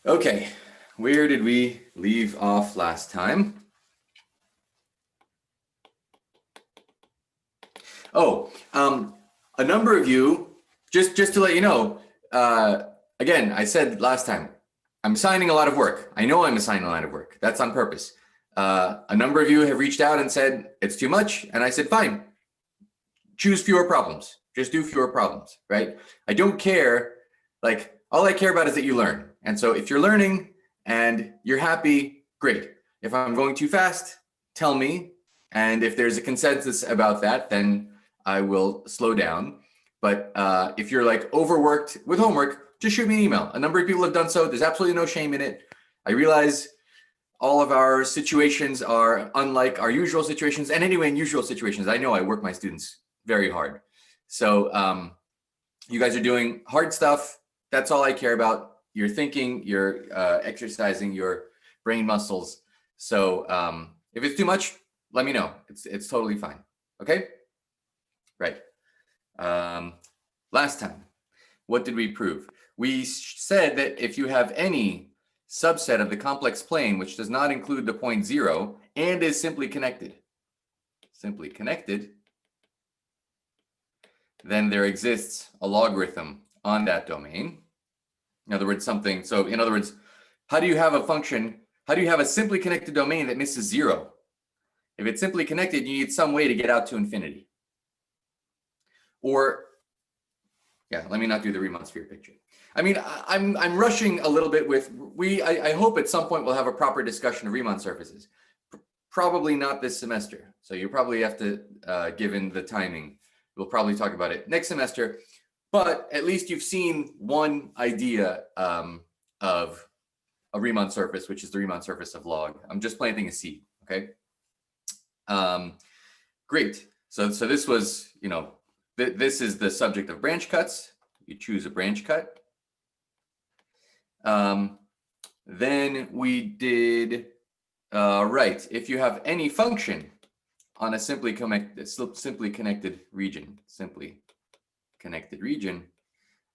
Okay, where did we leave off last time? Oh, a number of you, just to let you know, again, I said last time, I'm assigning a lot of work. I know I'm assigning a lot of work. That's on purpose. A number of you have reached out and said, it's too much. And I said, fine, choose fewer problems. Just do fewer problems, right? I don't care. Like, all I care about is that you learn. And so if you're learning and you're happy, great. If I'm going too fast, tell me. And if there's a consensus about that, then I will slow down. But if you're like overworked with homework, just shoot me an email. A number of people have done so. There's absolutely no shame in it. I realize all of our situations are unlike our usual situations. And anyway, in usual situations, I know I work my students very hard. So you guys are doing hard stuff. That's all I care about. You're thinking, you're exercising your brain muscles. So if it's too much, let me know. It's totally fine. Okay? Right. Last time, what did we prove? We said that if you have any subset of the complex plane which does not include the point 0 and is simply connected, then there exists a logarithm on that domain. In other words, how do you have a function, how do you have a simply connected domain that misses 0? If it's simply connected, you need some way to get out to infinity. Or, yeah, let me not do the Riemann sphere picture. I mean, I'm rushing a little bit with, I hope at some point we'll have a proper discussion of Riemann surfaces. Probably not this semester. So you probably have to, given the timing, we'll probably talk about it next semester. But at least you've seen one idea of a Riemann surface, which is the Riemann surface of log. I'm just planting a seed, okay? Great. So this was, this is the subject of branch cuts. You choose a branch cut. Then we did, right, if you have any function on a simply connected region,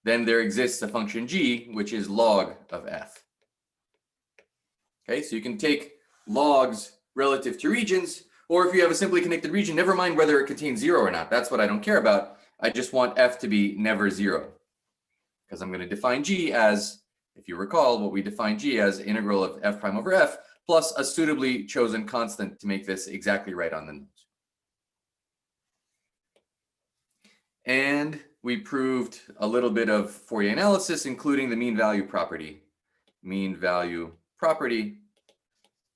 then there exists a function g, which is log of f. Okay, so you can take logs relative to regions, or if you have a simply connected region, never mind whether it contains 0 or not. That's what I don't care about. I just want f to be never 0, because I'm going to define g as, if you recall, what we define g as integral of f prime over f plus a suitably chosen constant to make this exactly right on the nose. And we proved a little bit of Fourier analysis, including the mean value property.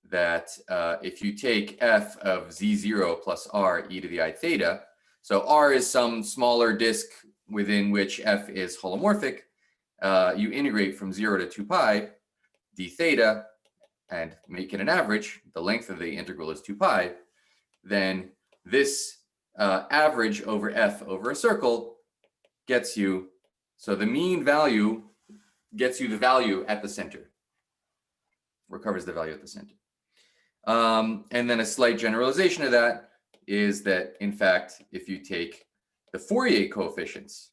That if you take f of z0 plus r e to the I theta, so r is some smaller disk within which f is holomorphic, you integrate from 0 to 2 pi d theta and make it an average, the length of the integral is 2 pi, then this average over f over a circle gets you, so the mean value gets you the value at the center, recovers the value at the center. And then a slight generalization of that is that, in fact, if you take the Fourier coefficients,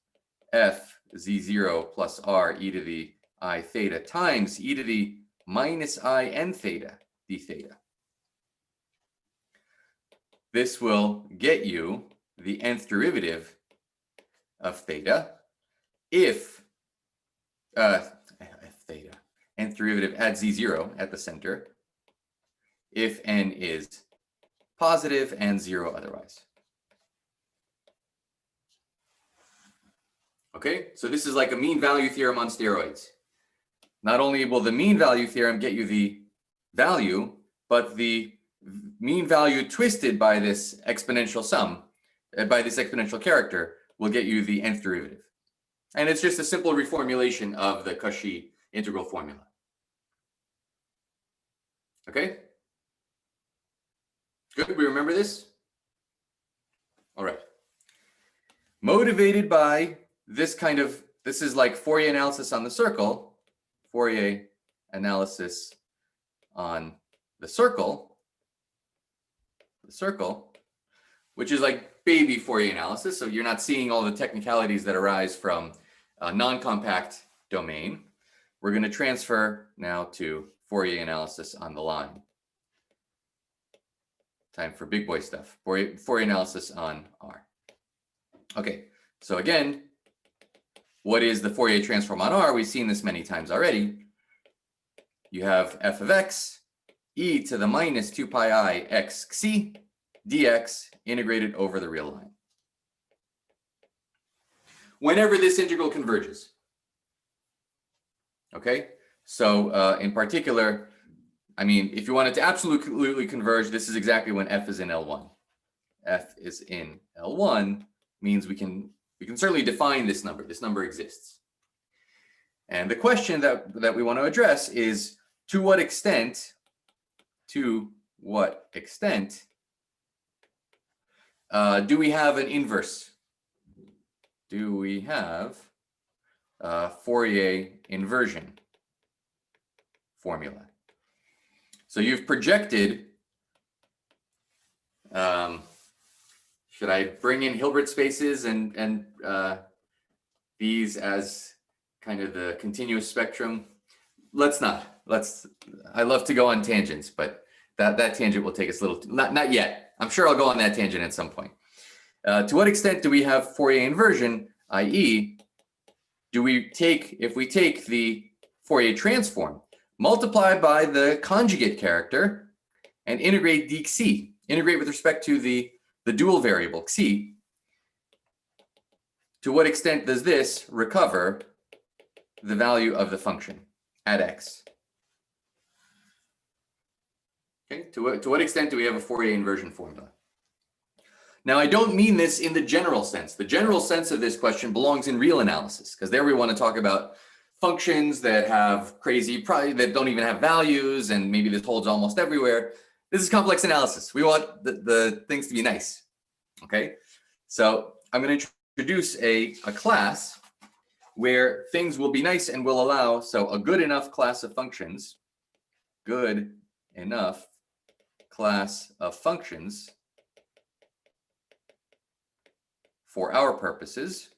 f z0 plus r e to the I theta times e to the minus I n theta d theta, this will get you the nth derivative of theta if nth derivative at z0 at the center if n is positive and 0 otherwise. Okay, so this is like a mean value theorem on steroids. Not only will the mean value theorem get you the value, but the mean value twisted by this exponential sum, by this exponential character, will get you the nth derivative. And it's just a simple reformulation of the Cauchy integral formula. Okay? Good, we remember this? All right. Motivated by this kind of, this is like Fourier analysis on the circle, Fourier analysis on the circle, which is like baby Fourier analysis. So you're not seeing all the technicalities that arise from a non-compact domain. we're going to transfer now to Fourier analysis on the line. Time for big boy stuff. Fourier analysis on R. Okay, so again, what is the Fourier transform on R? We've seen this many times already. You have f of x, e to the minus 2 pi I x c dx integrated over the real line. Whenever this integral converges. Okay, so in particular, I mean, if you want it to absolutely converge, this is exactly when f is in L1. F is in L1 means we can certainly define this number. This number exists. And the question that we want to address is to what extent do we have an inverse? Do we have Fourier inversion formula? So you've projected, should I bring in Hilbert spaces and these as kind of the continuous spectrum? Let's not. I love to go on tangents, but that tangent will take us a little, not yet. I'm sure I'll go on that tangent at some point. To what extent do we have Fourier inversion, i.e., if we take the Fourier transform, multiply by the conjugate character, and integrate dc, integrate with respect to the dual variable xi, to what extent does this recover the value of the function at x? Okay, to what extent do we have a Fourier inversion formula? Now, I don't mean this in the general sense. The general sense of this question belongs in real analysis, because there we want to talk about functions that have that don't even have values, and maybe this holds almost everywhere. This is complex analysis. We want the things to be nice. Okay, so I'm going to introduce a class where things will be nice and will allow, so a good enough class of functions, for our purposes,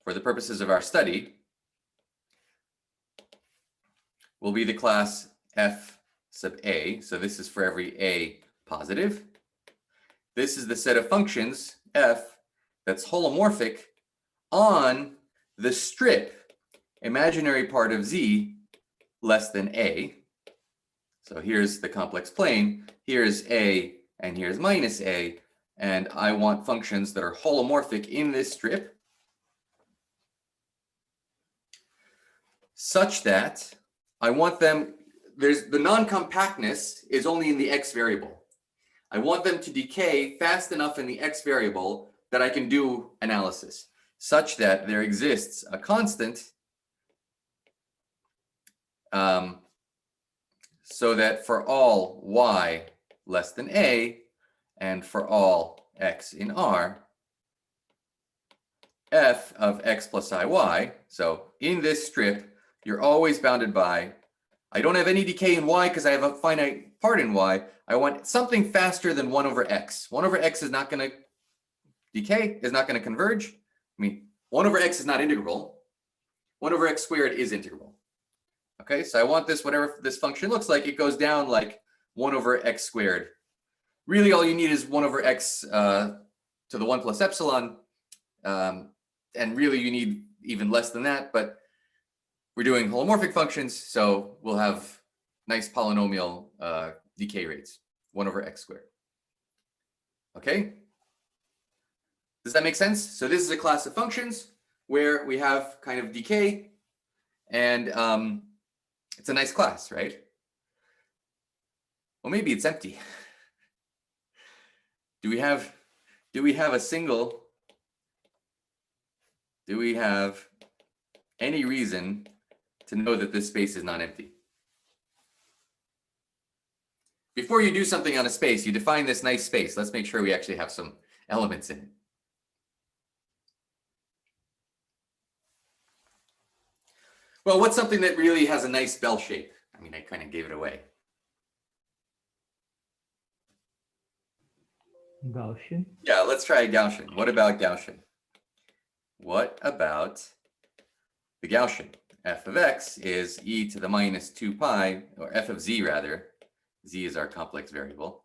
for the purposes of our study, will be the class f sub a. So this is for every a positive. This is the set of functions f that's holomorphic on the strip imaginary part of z less than a. So here's the complex plane. Here's a and here's minus a. And I want functions that are holomorphic in this strip such that I want them, the non-compactness is only in the x variable. I want them to decay fast enough in the x variable that I can do analysis, such that there exists a constant so that for all y less than a, and for all x in R, f of x plus iy, so in this strip, you're always bounded by, I don't have any decay in y because I have a finite part in y. I want something faster than 1 over x. 1 over x is not going to decay, is not going to converge. I mean, 1 over x is not integrable. 1 over x squared is integrable. Okay, so I want this, whatever this function looks like, it goes down like 1 over x squared. Really, all you need is 1 over x to the 1 plus epsilon. And really, you need even less than that. But we're doing holomorphic functions, so we'll have nice polynomial decay rates, 1 over x squared. Okay? Does that make sense? So this is a class of functions where we have kind of decay, and it's a nice class, right? Well, maybe it's empty. Do we have any reason to know that this space is not empty? Before you do something on a space, you define this nice space. Let's make sure we actually have some elements in it. Well, what's something that really has a nice bell shape? I mean, I kind of gave it away. Gaussian? Yeah, let's try a Gaussian. What about Gaussian? What about the Gaussian. F of x is e to the minus 2 pi, or f of z rather. Z is our complex variable.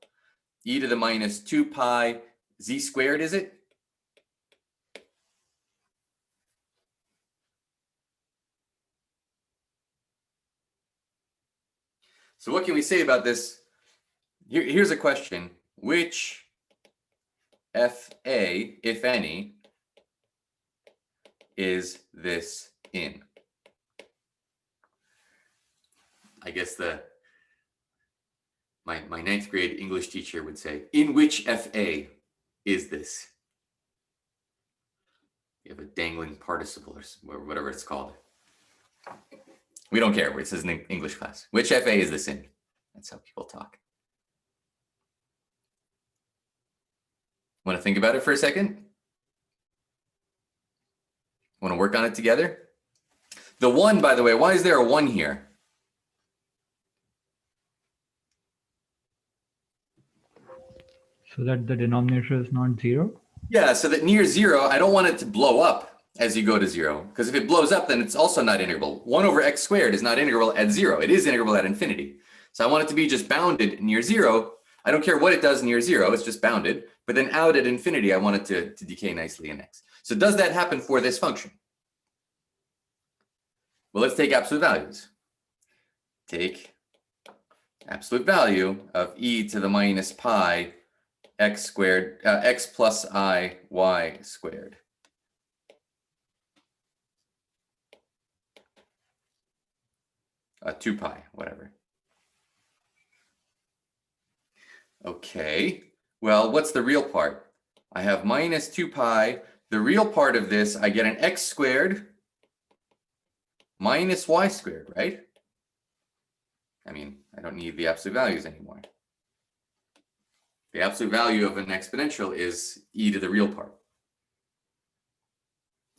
E to the minus 2 pi z squared, is it? So what can we say about this? Here's a question. Which FA, if any, is this in? I guess my 9th grade English teacher would say, in which FA is this? You have a dangling participle or whatever it's called. We don't care. It says in English class. Which FA is this in? That's how people talk. Want to think about it for a second? Want to work on it together? The 1, by the way, why is there a 1 here? So that the denominator is not 0? Yeah, so that near 0, I don't want it to blow up as you go to 0. Because if it blows up, then it's also not integrable. 1 over x squared is not integrable at 0. It is integrable at infinity. So I want it to be just bounded near 0. I don't care what it does near 0. It's just bounded. But then out at infinity, I want it to decay nicely in x. So does that happen for this function? Well, let's take absolute values. Take absolute value of e to the minus pi x squared, x plus I y squared. 2 pi, whatever. Okay, well, what's the real part? I have minus 2 pi. The real part of this, I get an x squared minus y squared, right? I mean, I don't need the absolute values anymore. The absolute value of an exponential is e to the real part.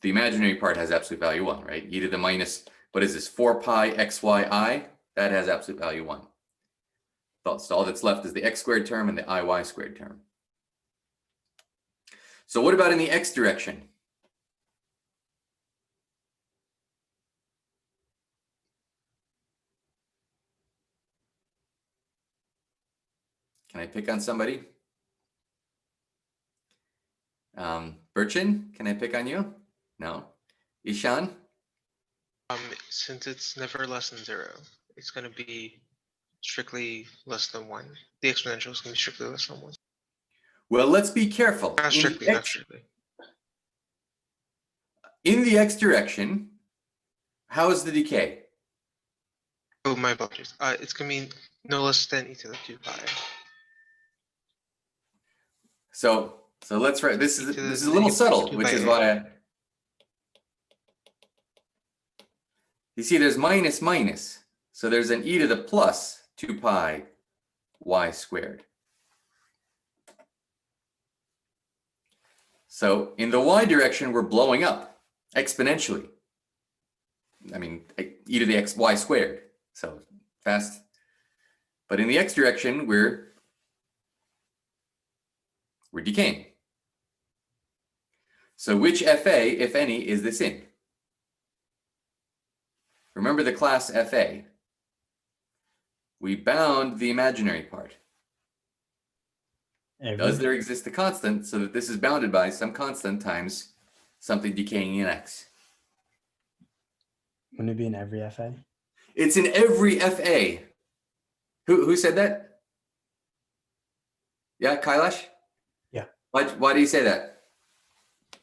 The imaginary part has absolute value 1, right? E to the minus, what is this, 4 pi xyi? That has absolute value 1. So all that's left is the x squared term and the iy squared term. So what about in the x direction? Can I pick on somebody? Burchin, can I pick on you? No. Ishan? Since it's never less than 0, it's going to be strictly less than 1. The exponential is going to be strictly less than 1. Well, let's be careful. Not strictly, not strictly. In the x direction, how is the decay? Oh, my apologies. It's going to be no less than e to the 2 pi. So let's write, this is a little subtle, which is why you see there's minus minus. So there's an e to the plus 2 pi y squared. So in the y direction, we're blowing up exponentially. I mean, e to the y squared. So fast. But in the x direction, we're decaying. So which FA, if any, is this in? Remember the class FA. We bound the imaginary part. Does there exist a constant so that this is bounded by some constant times something decaying in x? Wouldn't it be in every FA? It's in every FA. Who said that? Yeah, Kailash? Yeah. Why do you say that?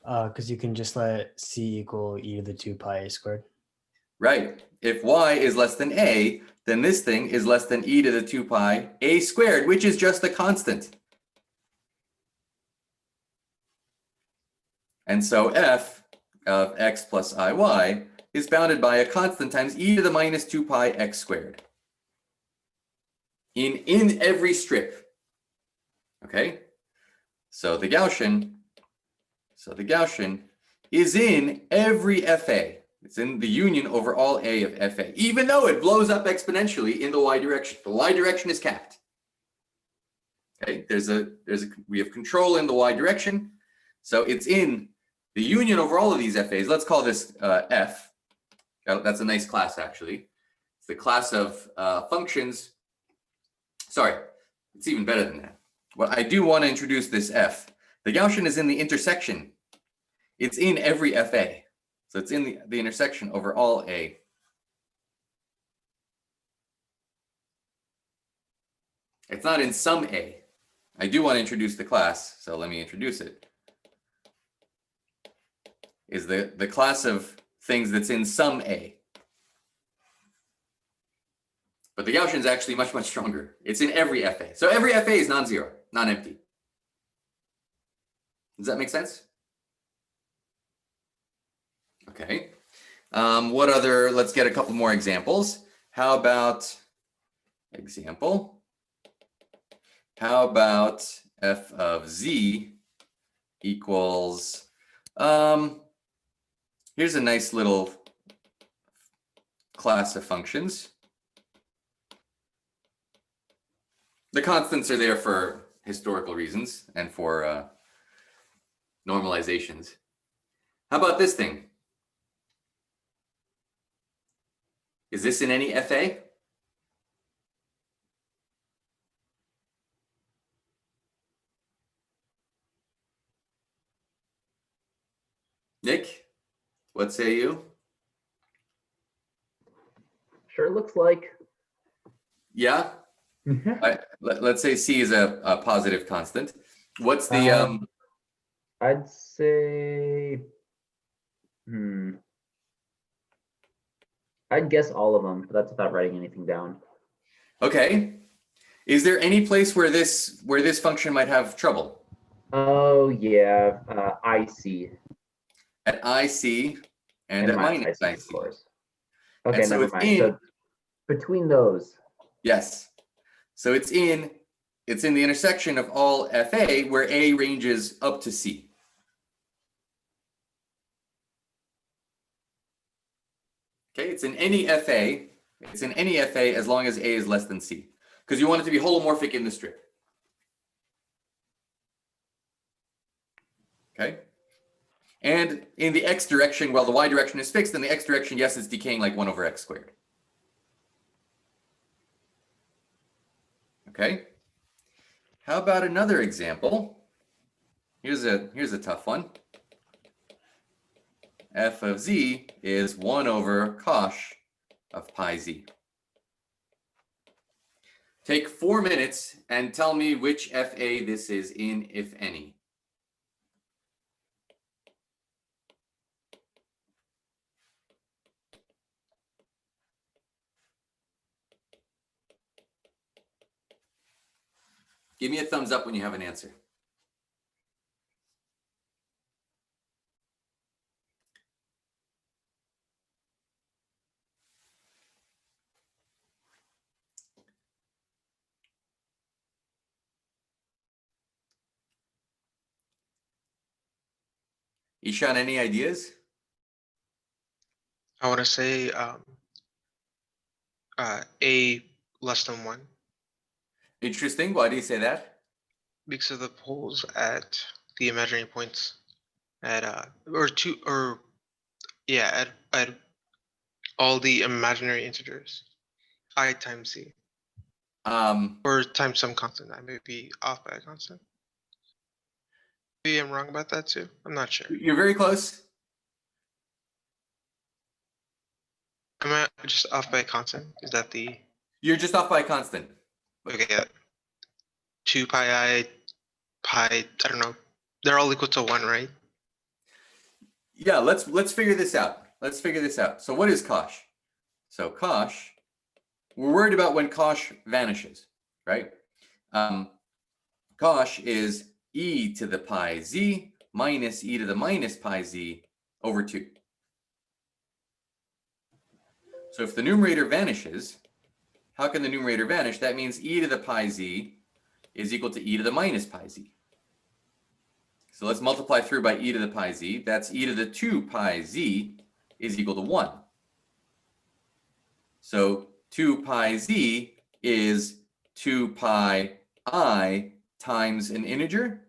Because you can just let c equal e to the 2 pi a squared. Right. If y is less than a, then this thing is less than e to the 2 pi a squared, which is just the constant. And so f of x plus iy is bounded by a constant times e to the minus 2 pi x squared. In every strip. Okay? So the Gaussian is in every FA. It's in the union over all A of FA, even though it blows up exponentially in the y direction. The y direction is capped. Okay, we have control in the y direction. So it's in the union over all of these FAs. Let's call this F. That's a nice class, actually. It's the class of functions. Sorry, it's even better than that. Well, I do want to introduce this f. The Gaussian is in the intersection. It's in every FA. So it's in the intersection over all A. It's not in some A. I do want to introduce the class, so let me introduce it. Is the class of things that's in some A. But the Gaussian is actually much, much stronger. It's in every FA. So every FA is non-zero, non-empty. Does that make sense? Okay. What other, let's get a couple more examples. How about how about f of z equals, here's a nice little class of functions. The constants are there for historical reasons and for normalizations. How about this thing? Is this in any FA? Nick, what say you? Sure looks like. Yeah? Let's say C is a positive constant. What's the I'd say, I'd guess all of them, but that's without writing anything down. okay. Is there any place where this function might have trouble? Oh yeah, IC At IC and at minus IC, IC. of course. Okay, so never it's mind. So between those, Yes. So it's in the intersection of all FA where A ranges up to C. Okay, it's in any FA. It's in any FA as long as A is less than C. Because you want it to be holomorphic in the strip. Okay. And in the x direction, well, the y direction is fixed. In the x direction, yes, it's decaying like 1 over x squared. Okay. How about another example? Here's a tough one. F of z is 1 over cosh of pi z. Take 4 minutes and tell me which FA this is in, if any. Give me a thumbs up when you have an answer. Ishan, any ideas? I want to say A less than 1 Interesting. Why do you say that? because of the poles at the imaginary points at at all the imaginary integers I times z or times some constant. I may be off by a constant. Maybe I'm wrong about that too. I'm not sure. You're very close. Am I just off by a constant? Is that the You're just off by a constant. okay? Yeah. 2 pi I pi. I don't know. They're all equal to 1, right? Yeah, let's figure this out. Let's figure this out. So what is cosh? So cosh, we're worried about when cosh vanishes, right? Cosh is e to the pi z minus e to the minus pi z over 2. So if the numerator vanishes, how can the numerator vanish? That means e to the pi z is equal to e to the minus pi z. So let's multiply through by e to the pi z. That's e to the 2 pi z is equal to 1. So 2 pi z is 2 pi I times an integer.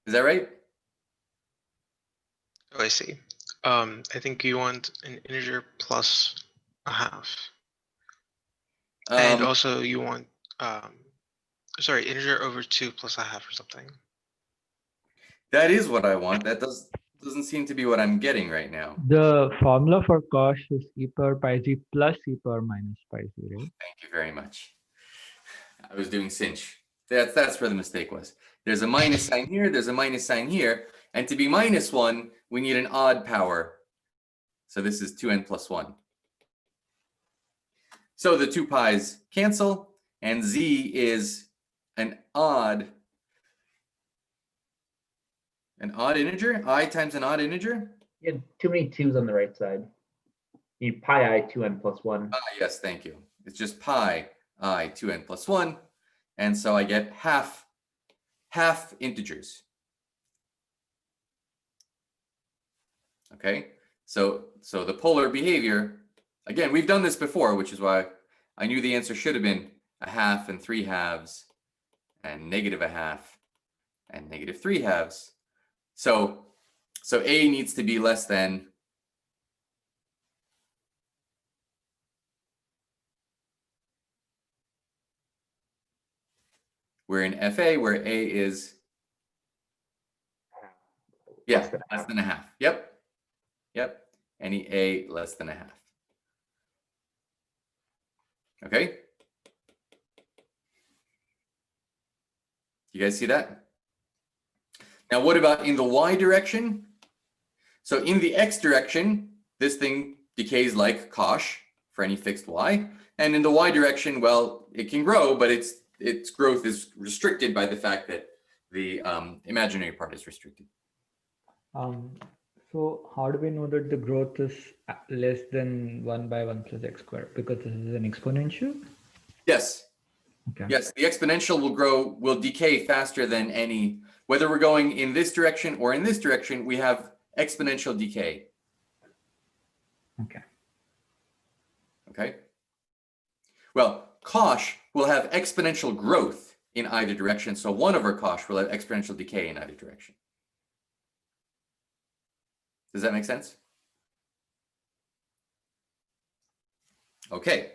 Is that right? Oh, I see. I think you want an integer plus a half. And also you want, sorry, integer over 2 plus a half or something. That is what I want. That doesn't seem to be what I'm getting right now. The formula for cosh is e power pi z plus e power minus pi z, right? Thank you very much. I was doing sinh. That's where the mistake was. There's a minus sign here, there's a minus sign here, and to be minus 1, we need an odd power. So this is 2n plus 1. So the 2 pi's cancel, and z is an odd integer. I times an odd integer. You had too many 2's on the right side. You need pi I 2n plus 1. Yes, thank you. It's just pi I 2n plus 1. And so I get half integers. Okay, so the polar behavior, again, we've done this before, which is why I knew the answer should have been a half and 3 halves and negative a half and negative 3 halves. So A needs to be less than we're in FA where A is less than a half. Yep. Any A less than a half. Okay. You guys see that? Now, what about in the Y direction? So in the X direction, this thing decays like cosh for any fixed Y. And in the Y direction, well, it can grow, but its growth is restricted by the fact that the imaginary part is restricted. So how do we know that the growth is less than 1 by 1 plus x squared? Because this is an exponential? Yes. Okay. Yes, the exponential will decay faster than any, whether we're going in this direction or in this direction, we have exponential decay. Okay. Okay. Well, cosh will have exponential growth in either direction. So 1 over cosh will have exponential decay in either direction. Does that make sense? Okay.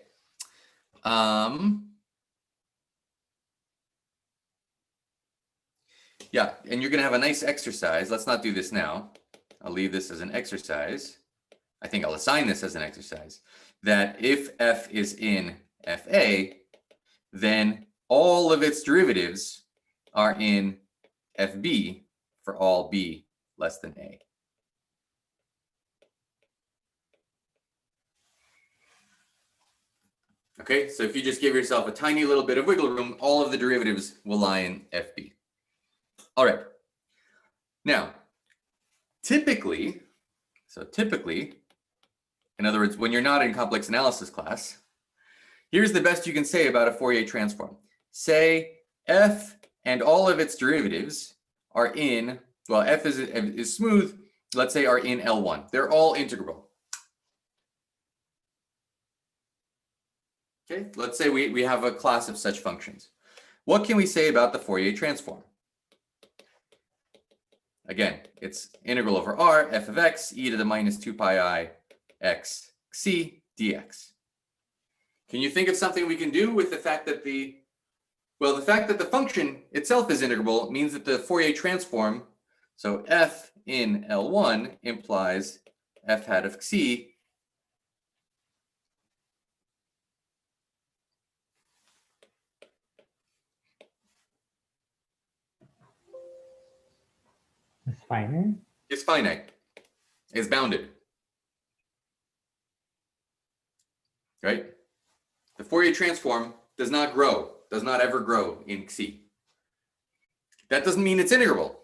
Yeah, and you're going to have a nice exercise. Let's not do this now. I'll leave this as an exercise. I think I'll assign this as an exercise. That if f is in FA, then all of its derivatives are in FB for all B less than A. Okay, so if you just give yourself a tiny little bit of wiggle room, all of the derivatives will lie in FB. All right. Now, typically, in other words, when you're not in complex analysis class, here's the best you can say about a Fourier transform. Say f and all of its derivatives are in, well, f is smooth, let's say are in L1. They're all integrable. Okay, let's say we have a class of such functions. What can we say about the Fourier transform? Again, it's integral over r, f of x, e to the minus 2 pi I x c dx. Can you think of something we can do with the fact that the fact that the function itself is integrable means that the Fourier transform, so f in L1 implies f hat of xi It's finite. is finite, is bounded. Right? The Fourier transform does not grow, does not ever grow in xi. That doesn't mean it's integrable.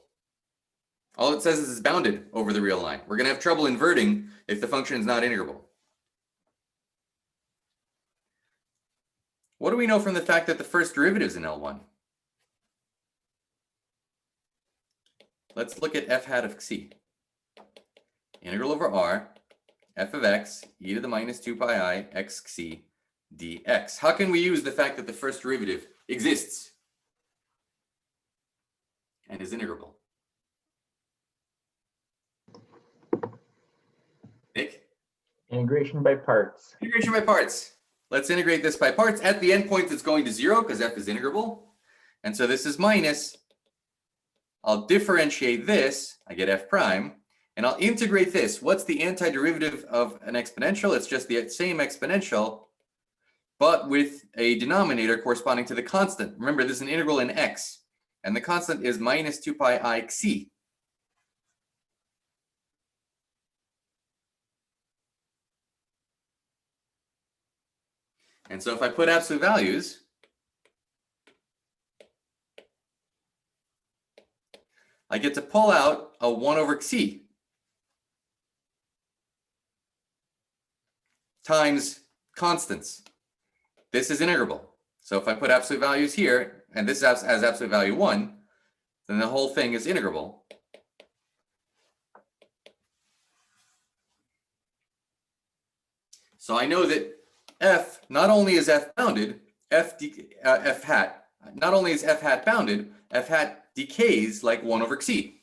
All it says is it's bounded over the real line. We're going to have trouble inverting if the function is not integrable. What do we know from the fact that the first derivative is in L1? Let's look at f hat of xi. Integral over r, f of x, e to the minus 2 pi I x xi dx. How can we use the fact that the first derivative exists and is integrable? Nick? Integration by parts. Integration by parts. Let's integrate this by parts. At the endpoint, it's going to 0 because f is integrable. And so this is minus. I'll differentiate this. I get f prime. And I'll integrate this. What's the antiderivative of an exponential? It's just the same exponential, but with a denominator corresponding to the constant. Remember, this is an integral in x. And the constant is minus 2 pi I xc. And so if I put absolute values, I get to pull out a 1 over xc times constants. This is integrable. So if I put absolute values here, and this has absolute value 1, then the whole thing is integrable. So I know that f, not only is f bounded, f hat, not only is f hat bounded, f hat decays like 1 over xc.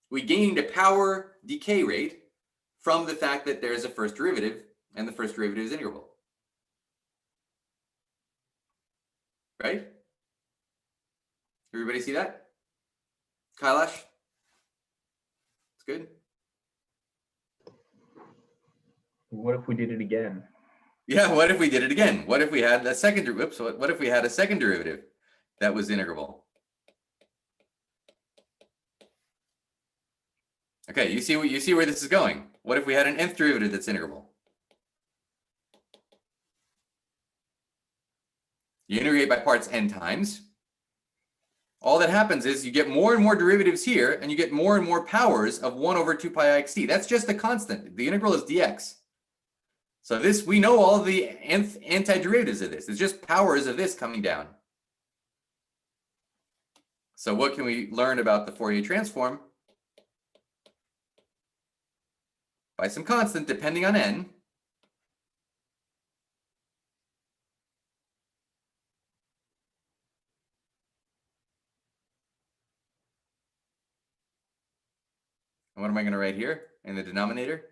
We gained a power decay rate from the fact that there is a first derivative, and the first derivative is integrable. Right? Everybody see that? Kailash? It's good? What if we did it again? Yeah, what if we did it again? What if we had a second, what if we had a second derivative that was integrable? Okay, you see where this is going. What if we had an nth derivative that's integrable? You integrate by parts n times. All that happens is you get more and more derivatives here, and you get more and more powers of 1 over 2 pi I xc. That's just a constant. The integral is dx. So this, we know all the antiderivatives of this. It's just powers of this coming down. So what can we learn about the Fourier transform? By some constant depending on n. And what am I going to write here in the denominator?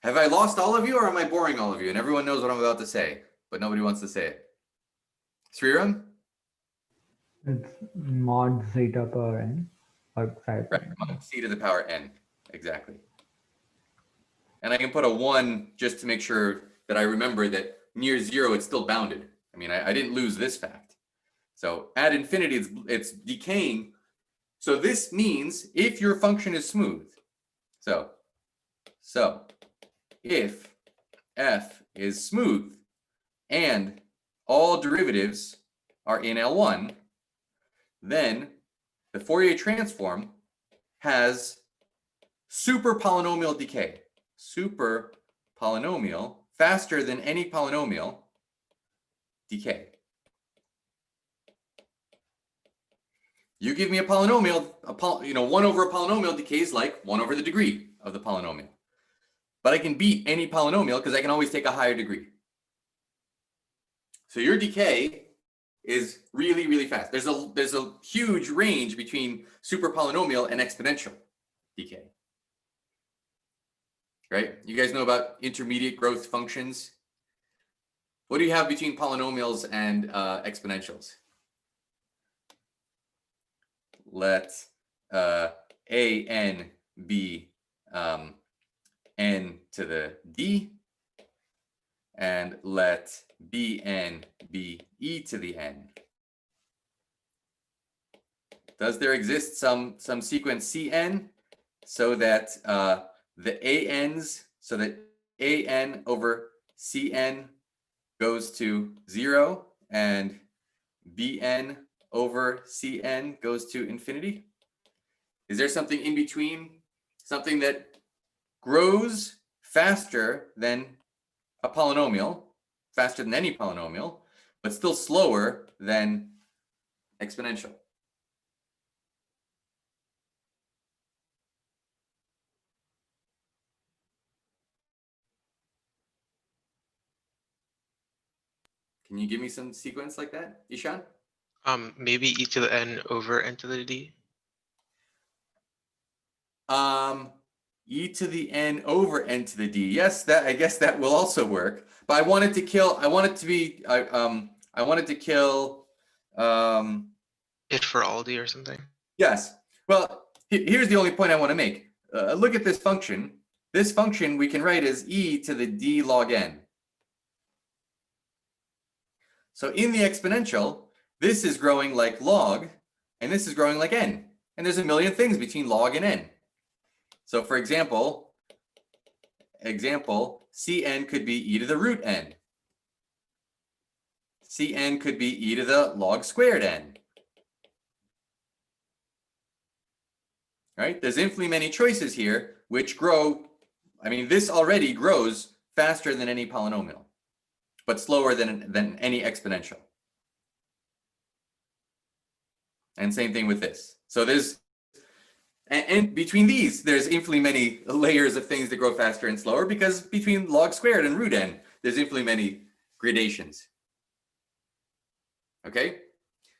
Have I lost all of you, or am I boring all of you? And everyone knows what I'm about to say, but nobody wants to say it. Sriram? It's mod zeta power n or psi. Right, mod c to the power n, exactly. And I can put a 1 just to make sure that I remember that near 0 it's still bounded. I mean, I didn't lose this fact. So at infinity, it's decaying. So this means if your function is smooth. So if f is smooth and all derivatives are in L1, then the Fourier transform has super polynomial decay. Super polynomial, faster than any polynomial decay. You give me a polynomial, 1 over a polynomial decays like 1 over the degree of the polynomial. But I can beat any polynomial because I can always take a higher degree. So your decay is really, really fast. There's a huge range between super polynomial and exponential decay. Right? You guys know about intermediate growth functions. What do you have between polynomials and exponentials? Let an be n to the d, and let bn be e to the n. Does there exist some sequence Cn so that the an's, so that an over Cn goes to 0 and bn over Cn goes to infinity? Is there something in between, something that grows faster than a polynomial, faster than any polynomial, but still slower than exponential? Can you give me some sequence like that, Ishan? Maybe e to the n over n to the d. e to the n over n to the d. Yes, that I guess that will also work. But I wanted to kill. I wanted to be. I wanted to kill. It for all d or something. Yes. Well, here's the only point I want to make. Look at this function. This function we can write as e to the d log n. So in the exponential, this is growing like log, and this is growing like n. And there's a million things between log and n. So for example, Cn could be e to the root n. Cn could be e to the log squared n. Right? There's infinitely many choices here which grow. I mean, this already grows faster than any polynomial, but slower than any exponential. And same thing with this. So there's, and between these, there's infinitely many layers of things that grow faster and slower, because between log squared and root n, there's infinitely many gradations. Okay?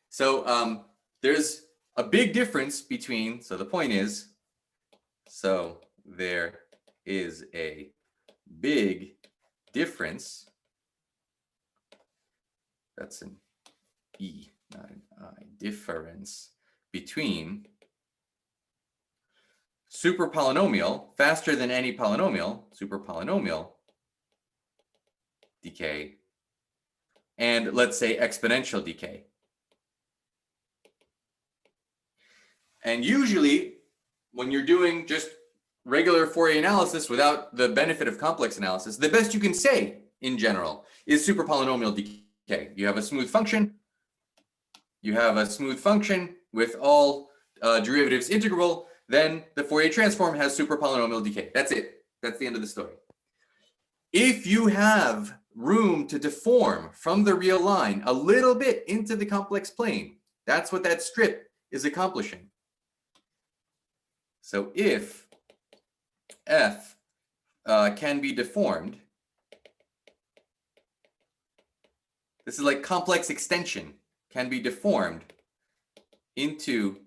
So there's a big difference between, so the point is, so there is a big difference, that's an E, not an I, difference between super polynomial, faster than any polynomial, super polynomial decay, and let's say exponential decay. And usually, when you're doing just regular Fourier analysis without the benefit of complex analysis, the best you can say in general is super polynomial decay. You have a smooth function. You have a smooth function with all derivatives integrable. Then the Fourier transform has super polynomial decay. That's it. That's the end of the story. If you have room to deform from the real line a little bit into the complex plane, that's what that strip is accomplishing. So if f can be deformed, this is like complex extension, can be deformed into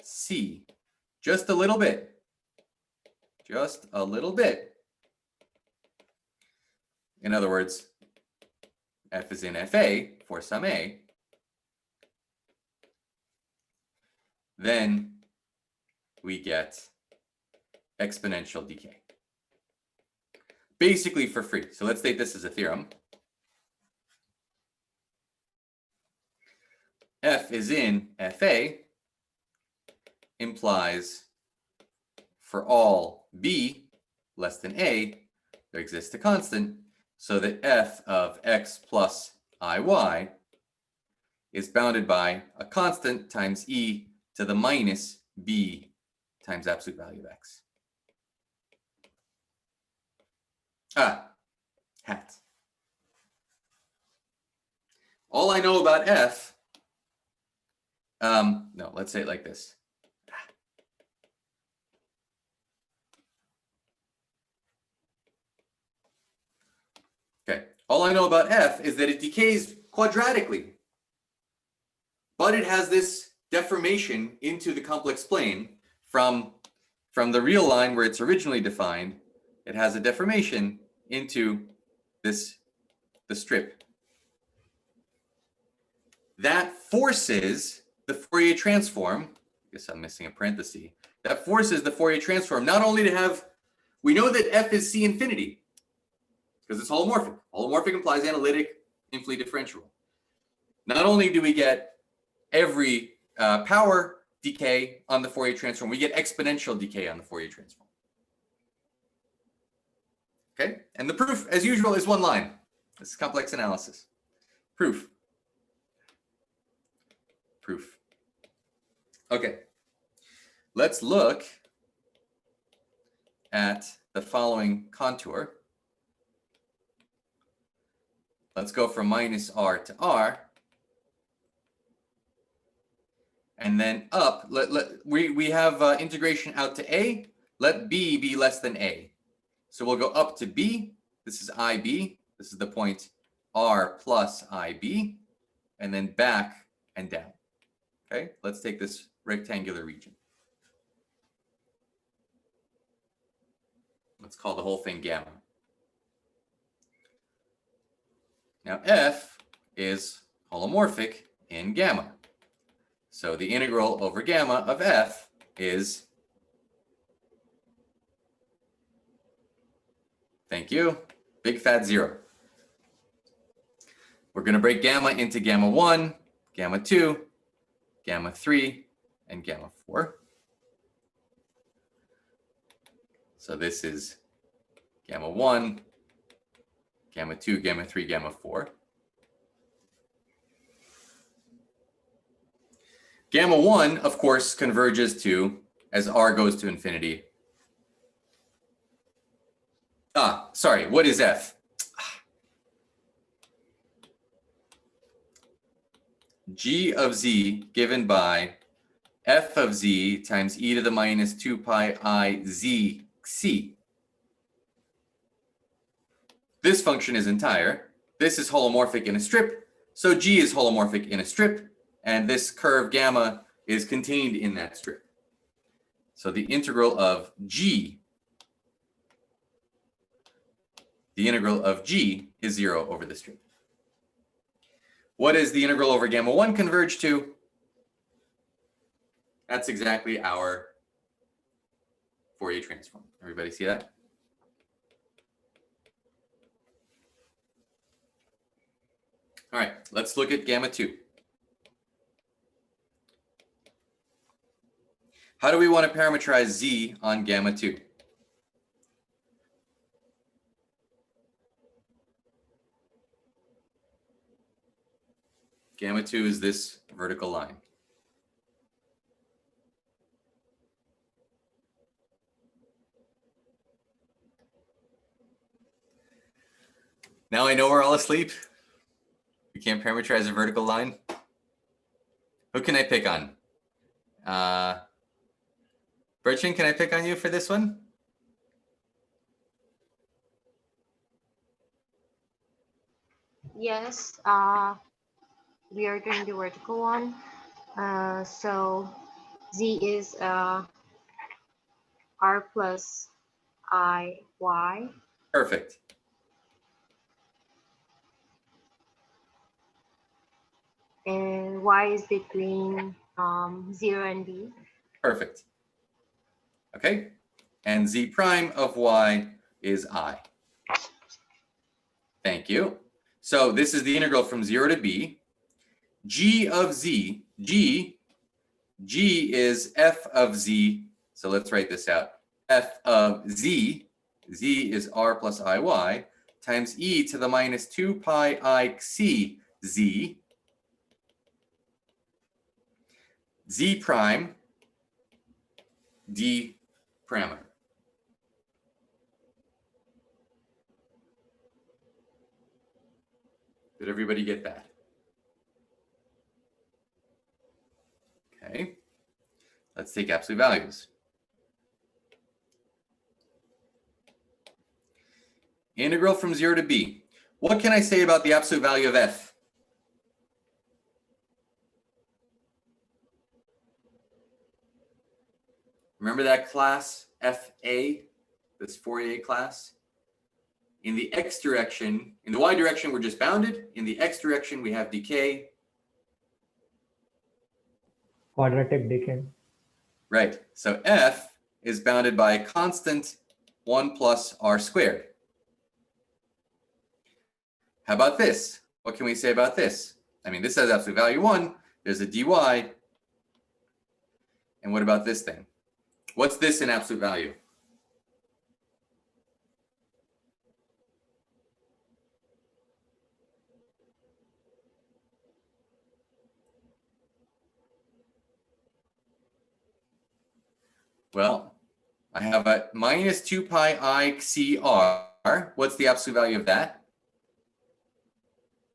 C just a little bit, In other words, f is in FA for some A, then we get exponential decay. Basically for free. So let's state this as a theorem. F is in FA implies for all B less than A, there exists a constant, so that f of x plus iy is bounded by a constant times e to the minus b times absolute value of x. Hat. All I know about f, no, let's say it like this. Okay, all I know about f is that it decays quadratically, but it has this deformation into the complex plane from the real line where it's originally defined. It has a deformation into the strip. That forces the Fourier transform, I guess I'm missing a parenthesis, that forces the Fourier transform not only to have, we know that f is C infinity, because it's holomorphic. Holomorphic implies analytic, infinitely differentiable. Not only do we get every power decay on the Fourier transform, we get exponential decay on the Fourier transform. Okay, and the proof, as usual, is one line. This is complex analysis. Proof. Okay, let's look at the following contour. Let's go from minus r to r. And then up, we have integration out to a. Let b be less than a. So we'll go up to b. This is ib. This is the point r plus ib. And then back and down. Okay, let's take this rectangular region. Let's call the whole thing gamma. Now f is holomorphic in gamma. So the integral over gamma of f is, thank you, big fat 0. We're going to break gamma into gamma 1, gamma 2, gamma 3, and gamma 4. So this is gamma 1, gamma 2, gamma 3, gamma 4. Gamma 1, of course, converges to, as r goes to infinity. Sorry, what is f? G of z given by f of z times e to the minus 2 pi I z c. This function is entire. This is holomorphic in a strip. So g is holomorphic in a strip. And this curve gamma is contained in that strip. So the integral of g is 0 over the strip. What does the integral over gamma 1 converge to? That's exactly our Fourier transform. Everybody see that? All right, let's look at gamma 2. How do we want to parameterize z on gamma 2? Gamma 2 is this vertical line. Now I know we're all asleep. We can't parameterize a vertical line. Who can I pick on? Bertrand, can I pick on you for this one? Yes, we are doing the vertical one. So z is r plus I y. Perfect. And y is between 0 and b. Perfect. Okay. And z prime of y is I. Thank you. So this is the integral from 0 to b. G of z, g is f of z. So let's write this out. F of z is r plus iy times e to the minus 2 pi I c z. Z prime d parameter. Did everybody get that? Okay. Let's take absolute values. Integral from 0 to b. What can I say about the absolute value of f? Remember that class, FA, this Fourier class? In the x direction, in the y direction, we're just bounded. In the x direction, we have decay. Quadratic decay. Right. So f is bounded by a constant 1 plus r squared. How about this? What can we say about this? I mean, this has absolute value 1. There's a dy. And what about this thing? What's this in absolute value? Well, I have a minus 2 pi I c r. What's the absolute value of that?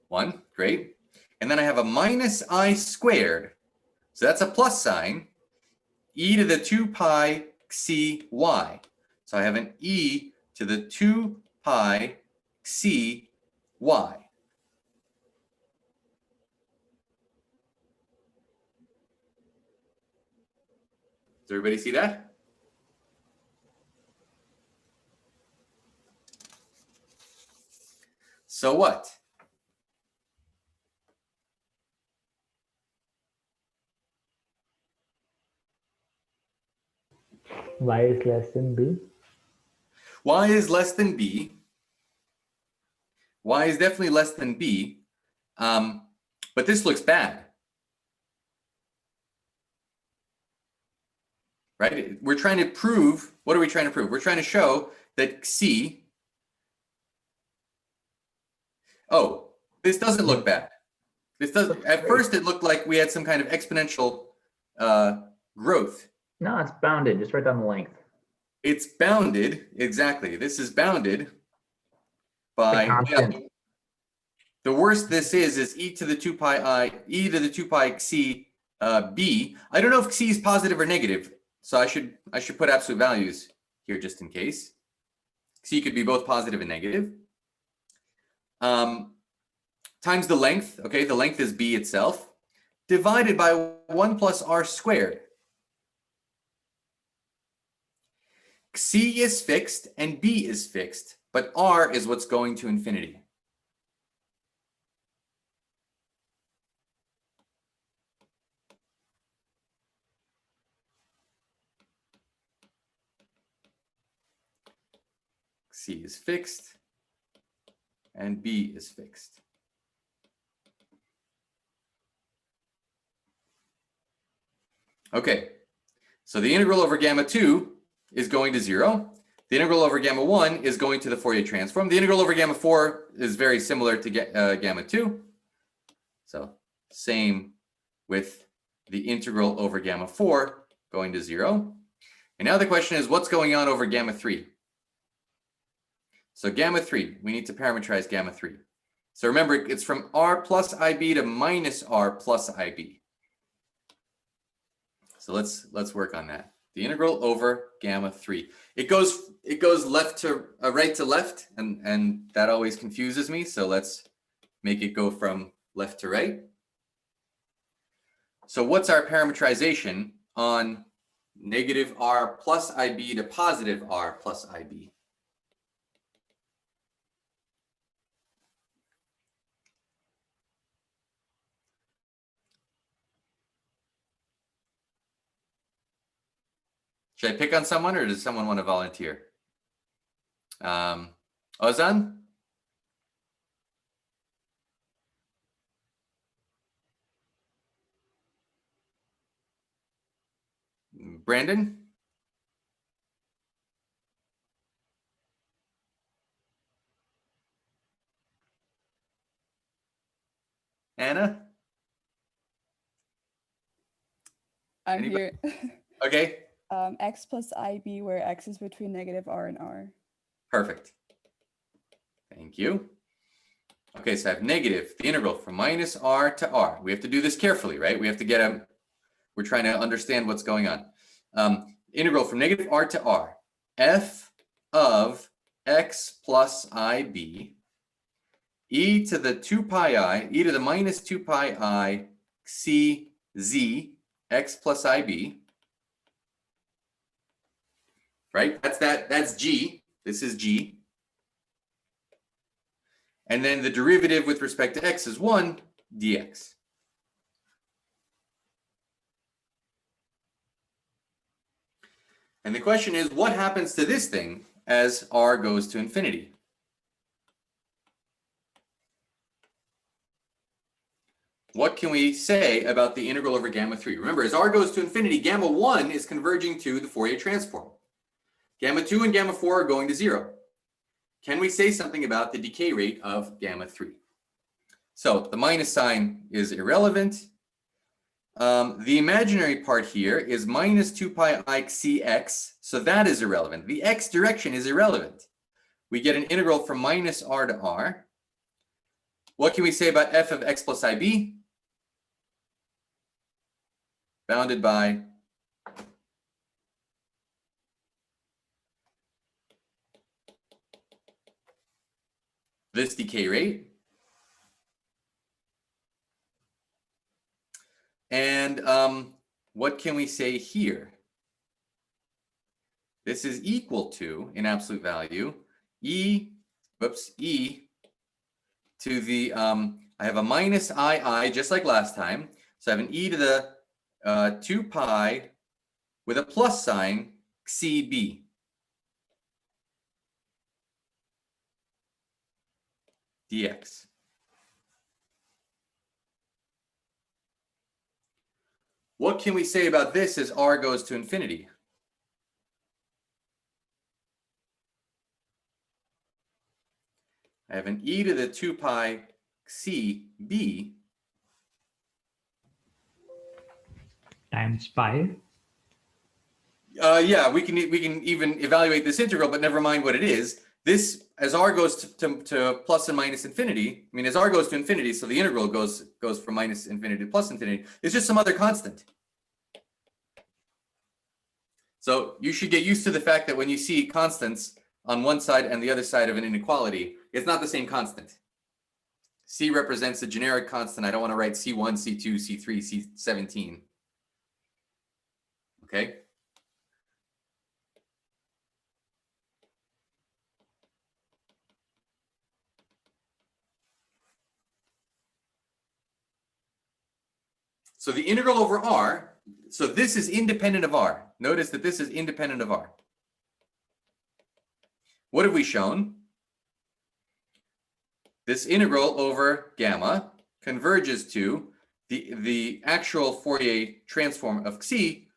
1. Great. And then I have a minus I squared. So that's a plus sign. E to the 2 pi c y. So I have an e to the 2 pi c y. Does everybody see that? So what? Y is less than B. Y is less than B. Y is definitely less than B. But this looks bad. Right? We're trying to prove, what are we trying to prove? We're trying to show that C, oh, this doesn't look bad. This doesn't, at first it looked like we had some kind of exponential growth. No, it's bounded. Just write down the length. It's bounded, exactly. This is bounded by, Constant. the worst this is e to the 2 pi I, e to the 2 pi c b. I don't know if c is positive or negative, so I should put absolute values here just in case. C could be both positive and negative. Times the length, okay, the length is b itself, divided by 1 plus r squared. C is fixed and b is fixed, but r is what's going to infinity. C is fixed and b is fixed. Okay, so the integral over gamma 2 is going to 0. The integral over gamma 1 is going to the Fourier transform. The integral over gamma 4 is very similar to gamma 2. So same with the integral over gamma 4 going to 0. And now the question is, what's going on over gamma 3? So gamma 3, we need to parameterize gamma 3. So remember, it's from r plus IB to minus r plus IB. So let's work on that. The integral over gamma 3. It goes left to right to left, and that always confuses me. So let's make it go from left to right. So what's our parameterization on negative r plus IB to positive r plus IB? Should I pick on someone, or does someone want to volunteer? Ozan? Brandon? Anna? I'm Anybody? here. Okay, X plus IB, where X is between negative R and R. perfect. Thank you. Okay, so I have negative, the integral from minus r to r. We have to do this carefully, right? We have to get we're trying to understand what's going on. Integral from negative r to r, f of x plus ib, e to the 2 pi I, e to the minus 2 pi I, c z, x plus ib. Right, that's g, this is g. And then the derivative with respect to x is 1 dx. And the question is, what happens to this thing as r goes to infinity? What can we say about the integral over gamma 3? Remember, as r goes to infinity, gamma 1 is converging to the Fourier transform. Gamma 2 and gamma 4 are going to 0. Can we say something about the decay rate of gamma 3? So the minus sign is irrelevant. The imaginary part here is minus 2 pi I cx, so that is irrelevant. The x direction is irrelevant. We get an integral from minus r to r. What can we say about f of x plus ib? Bounded by this decay rate. And what can we say here? This is equal to, in absolute value, e to the, I have a minus I just like last time. So I have an e to the 2 pi with a plus sign CB. dx. What can we say about this as r goes to infinity? I have an e to the 2 pi CB times pi. Yeah, we can even evaluate this integral, but never mind what it is. This, as r goes to plus and minus infinity, I mean, as r goes to infinity, so the integral goes from minus infinity to plus infinity, it's just some other constant. So you should get used to the fact that when you see constants on one side and the other side of an inequality, it's not the same constant. C represents a generic constant. I don't want to write C1, C2, C3, C17. Okay? So the integral over r, so this is independent of r. Notice that this is independent of r. What have we shown? This integral over gamma converges to the actual Fourier transform of xi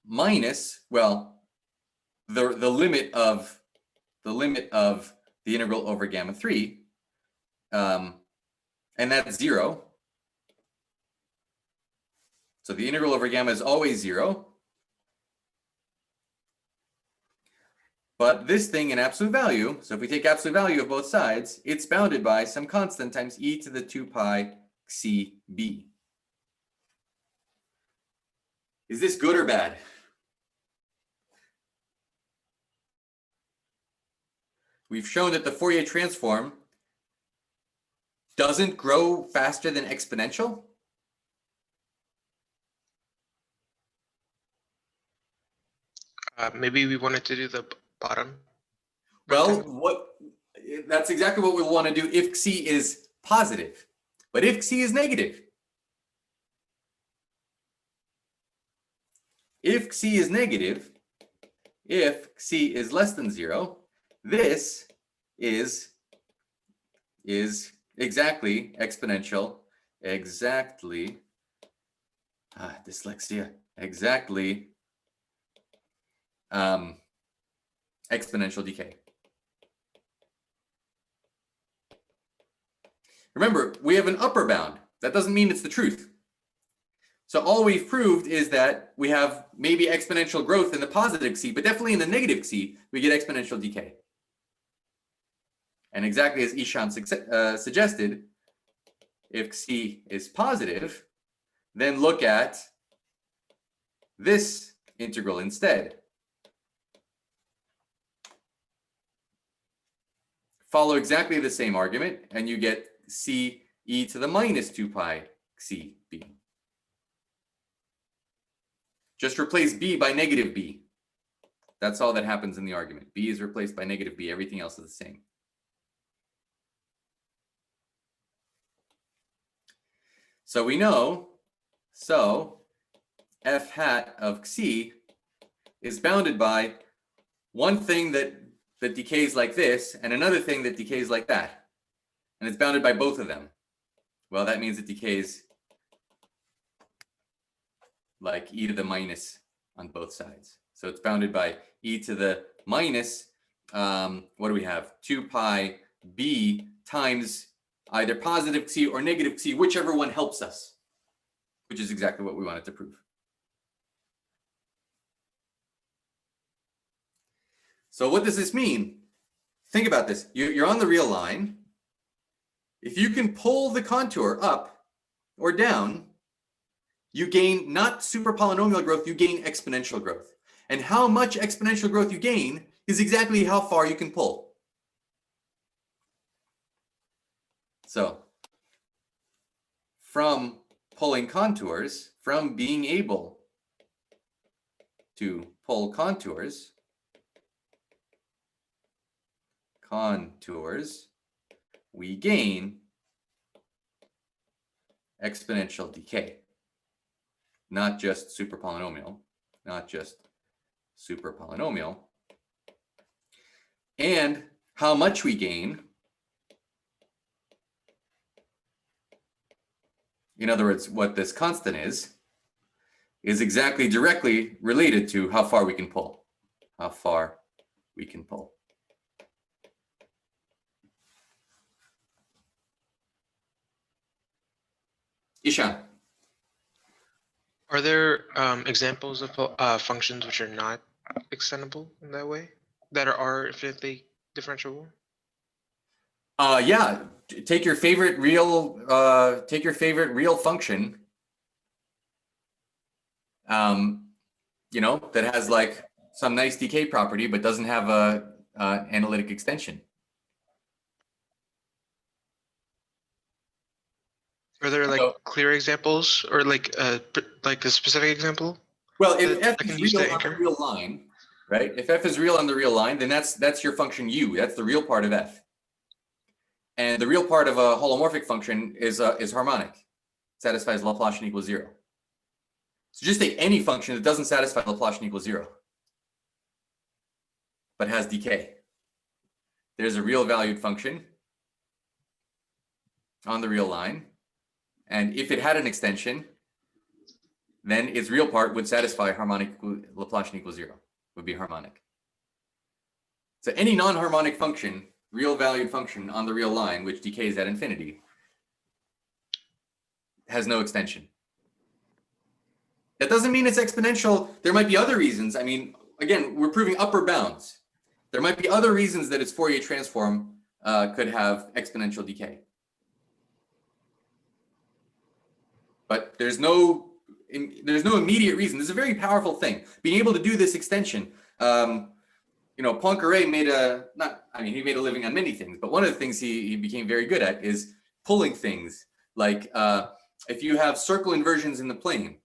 minus, well, the limit of the integral over gamma 3, and that's 0. So the integral over gamma is always 0. But this thing in absolute value, so if we take absolute value of both sides, it's bounded by some constant times e to the 2 pi CB. Is this good or bad? We've shown that the Fourier transform doesn't grow faster than exponential. Maybe we wanted to do the bottom. Well, that's exactly what we want to do if xi is positive. But if xi is negative, if xi is less than 0, this is exactly exponential, dyslexia, exactly exponential decay. Remember, we have an upper bound. That doesn't mean it's the truth. So all we've proved is that we have maybe exponential growth in the positive xi, but definitely in the negative xi, we get exponential decay. And exactly as Ishan suggested, if xi is positive, then look at this integral instead. Follow exactly the same argument, and you get c e to the minus 2 pi CB. Just replace b by negative b. That's all that happens in the argument. B is replaced by negative b. Everything else is the same. So we know, f hat of xi is bounded by one thing that decays like this and another thing that decays like that. And it's bounded by both of them. Well, that means it decays like e to the minus on both sides. So it's bounded by e to the minus, what do we have? 2 pi b times either positive xi or negative xi, whichever one helps us, which is exactly what we wanted to prove. So what does this mean? Think about this. You're on the real line. If you can pull the contour up or down, you gain not super polynomial growth, you gain exponential growth. And how much exponential growth you gain is exactly how far you can pull. So from pulling contours, from being able to pull contours, we gain exponential decay, not just super polynomial, not just super polynomial. And how much we gain, in other words, what this constant is exactly directly related to how far we can pull. How far we can pull. Ishan. Are there examples of functions which are not extendable in that way, that are infinitely differentiable? Yeah, take your favorite real function, you know, that has like some nice decay property but doesn't have a analytic extension. Are there like So- clear examples, or like a specific example? Well, if that f I can is use real to on the anchor? real line, right? If f is real on the real line, then that's your function u. That's the real part of f. And the real part of a holomorphic function is harmonic. It satisfies Laplacian equals 0. So just take any function that doesn't satisfy Laplacian equals 0, but has decay. There's a real valued function on the real line. And if it had an extension, then its real part would satisfy harmonic Laplacian equals 0, would be harmonic. So any non-harmonic function, real valued function on the real line, which decays at infinity, has no extension. That doesn't mean it's exponential. There might be other reasons. I mean, again, we're proving upper bounds. There might be other reasons that its Fourier transform could have exponential decay. But there's no immediate reason. This is a very powerful thing. Being able to do this extension. You know, Poincaré made he made a living on many things, but one of the things he became very good at is pulling things. Like if you have circle inversions in the plane,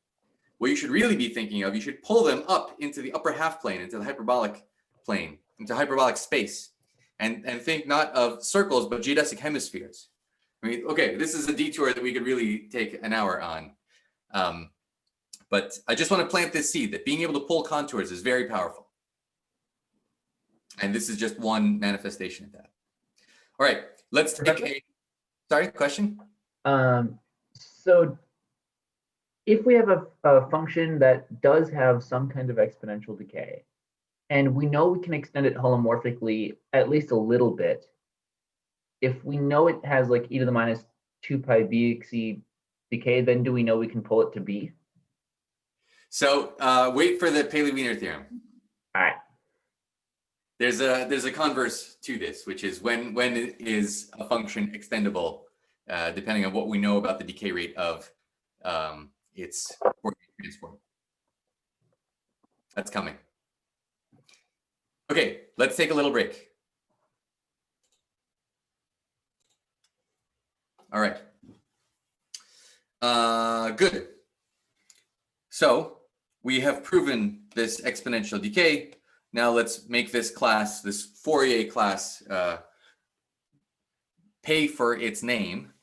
what you should really be thinking of, you should pull them up into the upper half plane, into the hyperbolic plane, into hyperbolic space, and think not of circles, but geodesic hemispheres. I mean, okay, this is a detour that we could really take an hour on. But I just want to plant this seed that being able to pull contours is very powerful. And this is just one manifestation of that. All right, let's take a question. So if we have a function that does have some kind of exponential decay, and we know we can extend it holomorphically at least a little bit, if we know it has like e to the minus 2 pi bxe decay, then do we know we can pull it to b? So wait for the Paley-Wiener theorem. All right. There's a converse to this, which is when is a function extendable, depending on what we know about the decay rate of its Fourier transform. That's coming. Okay, let's take a little break. All right. Good. So we have proven this exponential decay. Now let's make this class, this Fourier class, pay for its name.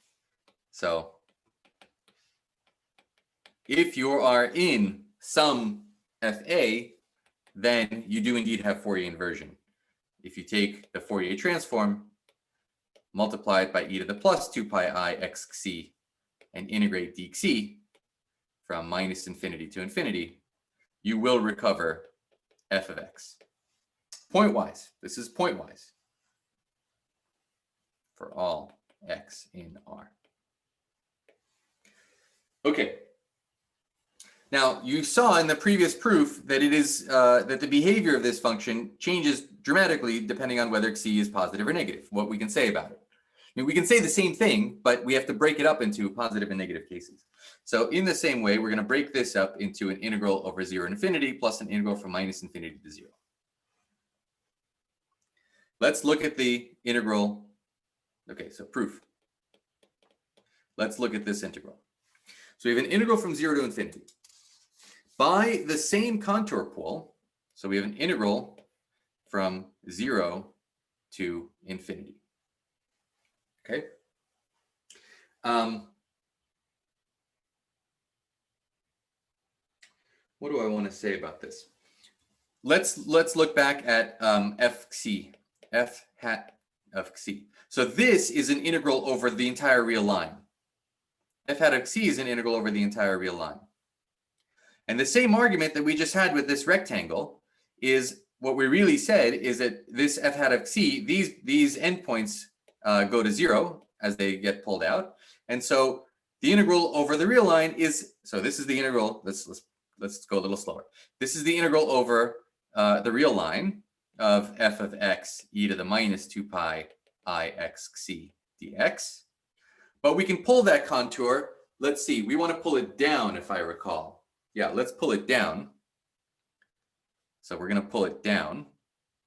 So if you are in some FA, then you do indeed have Fourier inversion. If you take the Fourier transform, multiply it by e to the plus 2 pi I xc, and integrate dxc from minus infinity to infinity, you will recover f of x. Pointwise, this is pointwise for all x in R. Okay. Now you saw in the previous proof that it is that the behavior of this function changes dramatically depending on whether c is positive or negative. What we can say about it. I mean, we can say the same thing, but we have to break it up into positive and negative cases. So in the same way, we're going to break this up into an integral over 0 to infinity plus an integral from minus infinity to 0. Let's look at the integral. Okay, so proof. Let's look at this integral. So we have an integral from 0 to infinity. By the same contour pool, so we have an integral from 0 to infinity. Okay. What do I want to say about this? Let's look back at FC, f hat of xc. So this is an integral over the entire real line. F hat of c is an integral over the entire real line. And the same argument that we just had with this rectangle is what we really said is that this f hat of c, these endpoints go to 0 as they get pulled out. And so the integral over the real line is, so this is the integral, let's go a little slower. This is the integral over the real line of f of x e to the minus 2 pi I x c dx. But we can pull that contour. Let's see, we want to pull it down if I recall. Yeah, let's pull it down. So we're going to pull it down.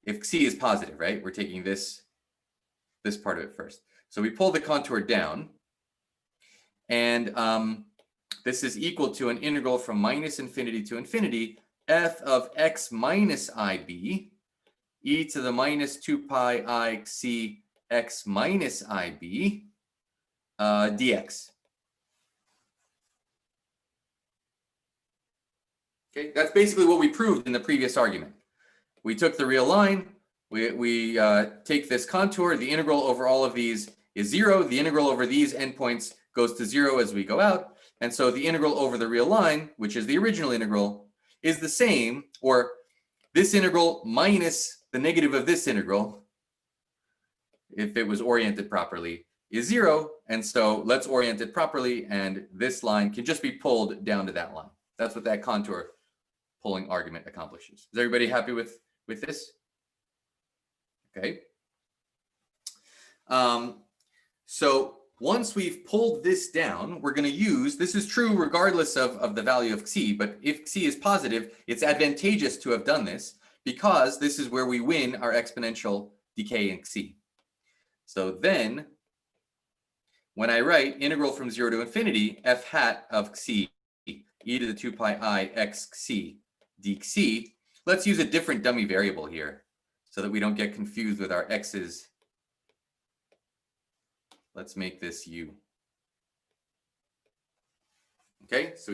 If c is positive, right? We're taking this part of it first. So we pull the contour down. And this is equal to an integral from minus infinity to infinity, f of x minus ib e to the minus 2 pi I c x minus ib dx. Okay, that's basically what we proved in the previous argument. We took the real line, we take this contour, the integral over all of these is 0, the integral over these endpoints goes to 0 as we go out, and so the integral over the real line, which is the original integral, is the same, or this integral minus the negative of this integral, if it was oriented properly, is 0, and so let's orient it properly, and this line can just be pulled down to that line. That's what that contour pulling argument accomplishes. Is everybody happy with this? Okay. So once we've pulled this down, we're going to use, this is true regardless of the value of xi, but if xi is positive, it's advantageous to have done this because this is where we win our exponential decay in xi. So then, when I write integral from 0 to infinity, f hat of xi e to the 2 pi I x xi dxi, let's use a different dummy variable here so that we don't get confused with our x's. Let's make this u. Okay, so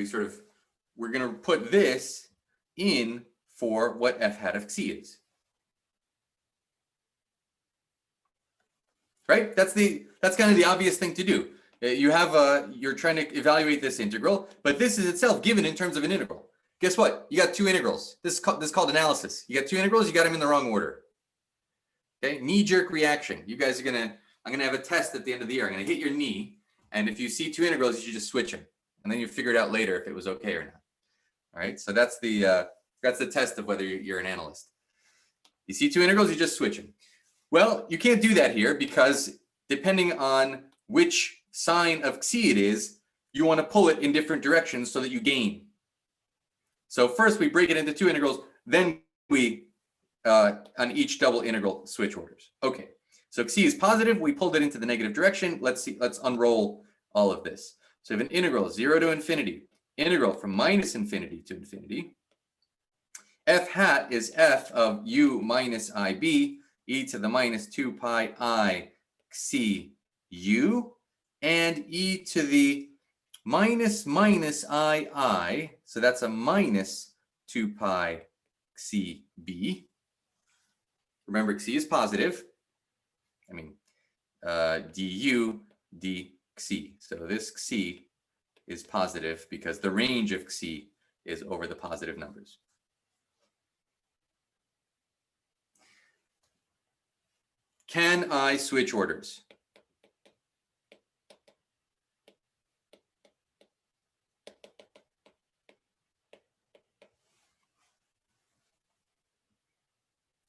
we're going to put this in for what f hat of xi is. Right? That's kind of the obvious thing to do. You're trying to evaluate this integral, but this is itself given in terms of an integral. Guess what? You got two integrals. This is called analysis. You got two integrals, you got them in the wrong order. Okay, knee-jerk reaction. You guys are I'm gonna have a test at the end of the year. I'm gonna hit your knee, and if you see two integrals, you should just switch them, and then you figure it out later if it was okay or not. All right, so that's the test of whether you're an analyst. You see two integrals, you just switch them. Well, you can't do that here because depending on which sign of xi it is, you want to pull it in different directions so that you gain. So first we break it into two integrals, then we on each double integral switch orders. Okay, so xi is positive, we pulled it into the negative direction. Let's unroll all of this. So we have an integral 0 to infinity, integral from minus infinity to infinity. F hat is f of u minus ib e to the minus 2 pi I xi u, and e to the minus I, so that's a minus 2 pi xi b. Remember, xi is positive. I mean, du dxi. So this xi is positive because the range of xi is over the positive numbers. Can I switch orders?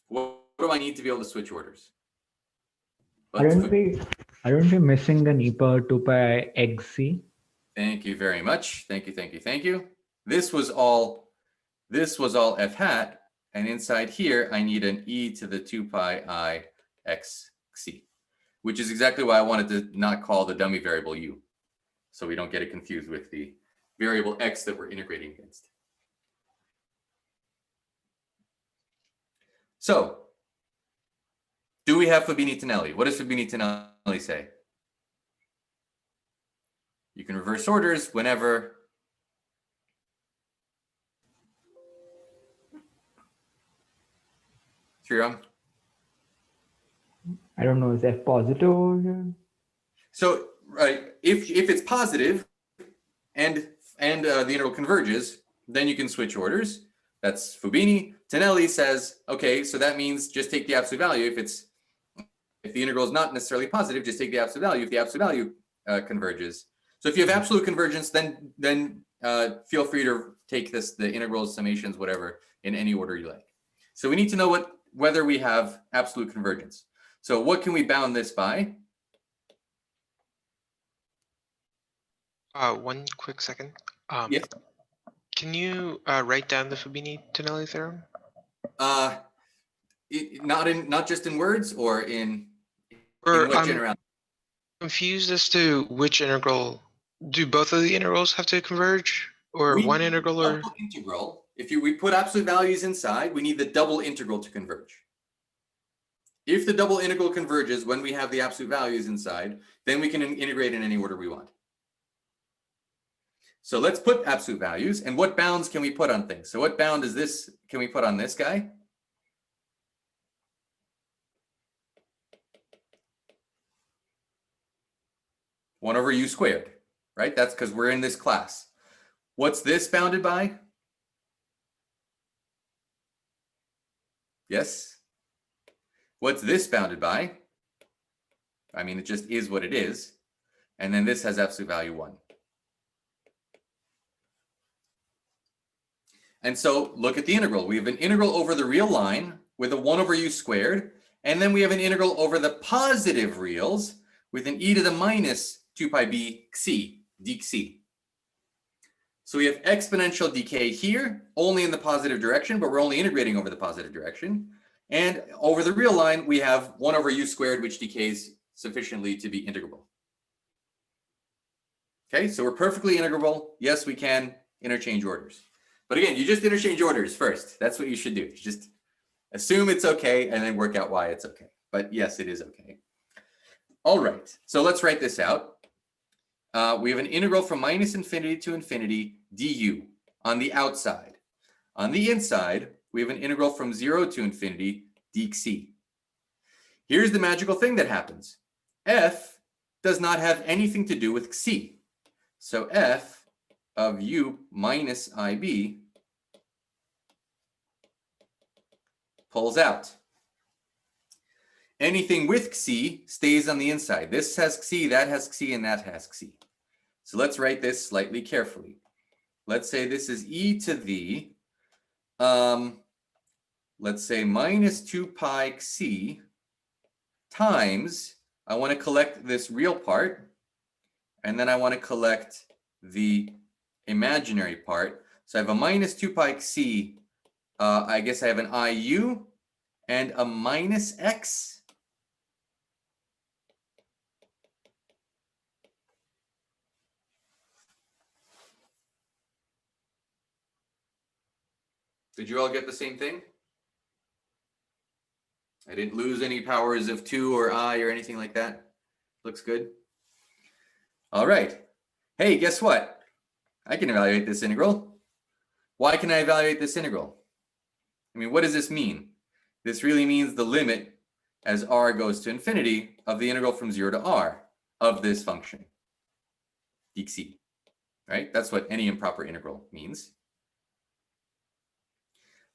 What do I need to be able to switch orders? Aren't we missing an e power 2 pi xc? Thank you very much. Thank you. This was all f hat, and inside here I need an e to the 2 pi I x xi, which is exactly why I wanted to not call the dummy variable u, so we don't get it confused with the variable x that we're integrating against. So, do we have Fabini-Tonelli? What does Fabini-Tonelli say? can reverse orders whenever. Sriram? I don't know, is F positive over here? So, right, if it's positive and the integral converges, then you can switch orders. That's Fubini. Tonelli says, okay, so that means just take the absolute value. If the integral is not necessarily positive, just take the absolute value if the absolute value converges. So if you have absolute convergence, then feel free to take the integrals, summations, whatever, in any order you like. So we need to know whether we have absolute convergence. So what can we bound this by? One quick second. Yes. Can you write down the Fubini-Tonelli theorem? Not just in words or in Or what I'm generality? confused as to which integral. Do both of the integrals have to converge, or one need integral, the or double integral. If we put absolute values inside, we need the double integral to converge. If the double integral converges when we have the absolute values inside, then we can integrate in any order we want. So let's put absolute values, and what bounds can we put on things? So what bound is this? Can we put on this guy? One over u squared, right? That's because we're in this class. What's this bounded by? Yes. What's this bounded by? I mean, it just is what it is. And then this has absolute value 1. And so look at the integral. We have an integral over the real line with a 1 over u squared. And then we have an integral over the positive reals with an e to the minus 2 pi b xi, dxi. So we have exponential decay here, only in the positive direction, but we're only integrating over the positive direction. And over the real line, we have 1 over u squared, which decays sufficiently to be integrable. Okay, so we're perfectly integrable. Yes, we can interchange orders. But again, you just interchange orders first. That's what you should do. You just assume it's okay and then work out why it's okay. But yes, it is okay. All right, so let's write this out. We have an integral from minus infinity to infinity du on the outside. On the inside, we have an integral from 0 to infinity dxi. Here's the magical thing that happens. F does not have anything to do with xi. So f of u minus ib pulls out. Anything with xi stays on the inside. This has xi, that has xi, and that has xi. So let's write this slightly carefully. Let's say this is e to the, let's say minus 2 pi xi times, I want to collect this real part, and then I want to collect the imaginary part. So I have a minus 2 pi xi, I guess I have an iu and a minus x. Did you all get the same thing? I didn't lose any powers of 2 or I or anything like that. Looks good. All right. Hey, guess what? I can evaluate this integral. Why can I evaluate this integral? I mean, what does this mean? This really means the limit as r goes to infinity of the integral from 0 to r of this function, dxi, right? That's what any improper integral means.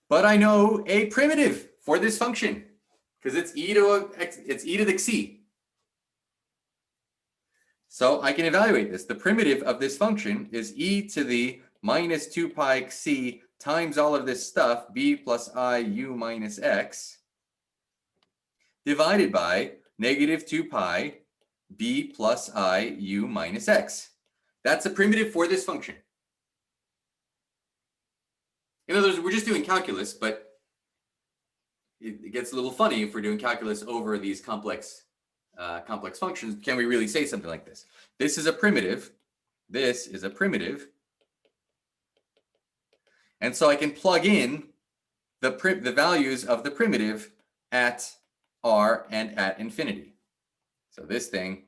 But I know a primitive for this function because it's e to the xi. So I can evaluate this. The primitive of this function is e to the minus 2 pi xi times all of this stuff, b plus I u minus x, divided by negative 2 pi b plus I u minus x. That's a primitive for this function. In other words, we're just doing calculus, but it gets a little funny if we're doing calculus over these complex functions. Can we really say something like this? This is a primitive. This is a primitive. And so I can plug in the values of the primitive at r and at infinity. So this thing,